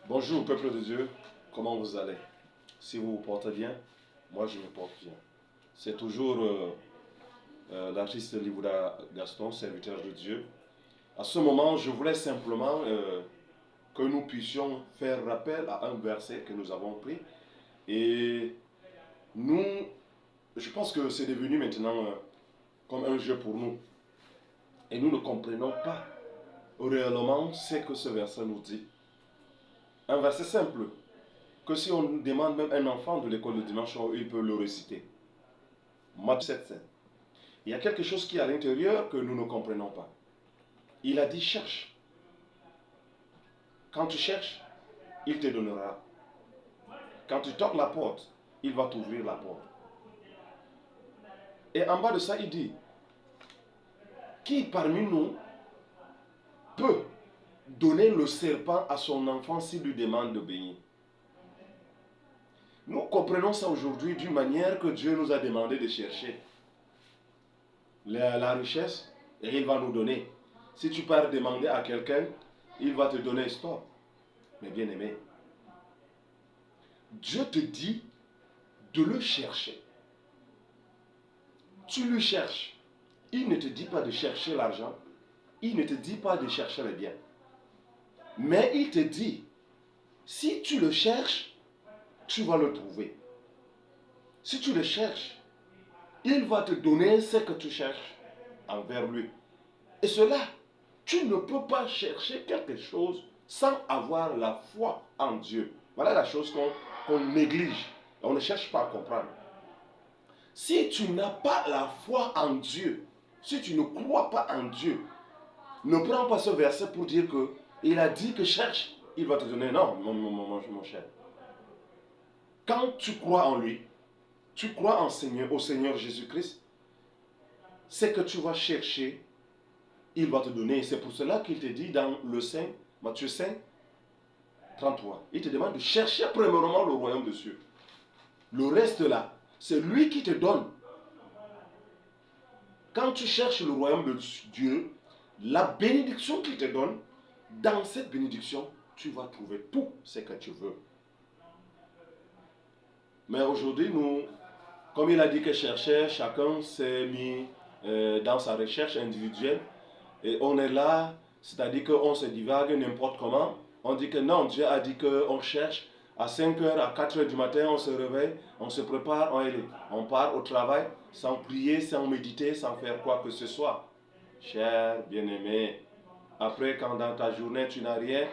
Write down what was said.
Bonjour peuple de Dieu, comment vous allez? Si vous vous portez bien, moi je me porte bien. C'est toujours l'artiste Libouda Gaston, serviteur de Dieu. À ce moment, je voulais simplement que nous puissions faire rappel à un verset que nous avons pris. Et nous, je pense que c'est devenu maintenant comme un jeu pour nous. Et nous ne comprenons pas réellement ce que ce verset nous dit. Un verset simple, que si on demande même un enfant de l'école de dimanche, il peut le réciter. Matthieu 7,5. Il y a quelque chose qui est à l'intérieur que nous ne comprenons pas. Il a dit cherche. Quand tu cherches, il te donnera. Quand tu toques la porte, il va t'ouvrir la porte. Et en bas de ça, il dit, qui parmi nous peut donner le serpent à son enfant s'il lui demande d'obéir? Nous comprenons ça aujourd'hui d'une manière que Dieu nous a demandé de chercher la richesse et il va nous donner. Si tu pars demander à quelqu'un, il va te donner stop. Mais bien aimé, Dieu te dit de le chercher. Tu le cherches. Il ne te dit pas de chercher l'argent. Il ne te dit pas de chercher les biens. Mais il te dit, si tu le cherches, tu vas le trouver. Si tu le cherches, il va te donner ce que tu cherches envers lui. Et cela, tu ne peux pas chercher quelque chose sans avoir la foi en Dieu. Voilà la chose qu'on néglige. On ne cherche pas à comprendre. Si tu n'as pas la foi en Dieu, si tu ne crois pas en Dieu, ne prends pas ce verset pour dire que il a dit que cherche, il va te donner. Non, mon cher. Quand tu crois en lui, tu crois au Seigneur Jésus-Christ, ce que tu vas chercher, il va te donner. C'est pour cela qu'il te dit dans le Saint, Matthieu 5, 33, il te demande de chercher premièrement le royaume de Dieu. Le reste là, c'est lui qui te donne. Quand tu cherches le royaume de Dieu, la bénédiction qu'il te donne, dans cette bénédiction, tu vas trouver tout ce que tu veux. Mais aujourd'hui, nous, comme il a dit que chercher, chacun s'est mis dans sa recherche individuelle. Et on est là, c'est-à-dire qu'on se divague n'importe comment. On dit que non, Dieu a dit qu'on cherche. À 5 heures, à 4 heures du matin, on se réveille, on se prépare, on part au travail sans prier, sans méditer, sans faire quoi que ce soit. Cher bien-aimé, après quand dans ta journée tu n'as rien,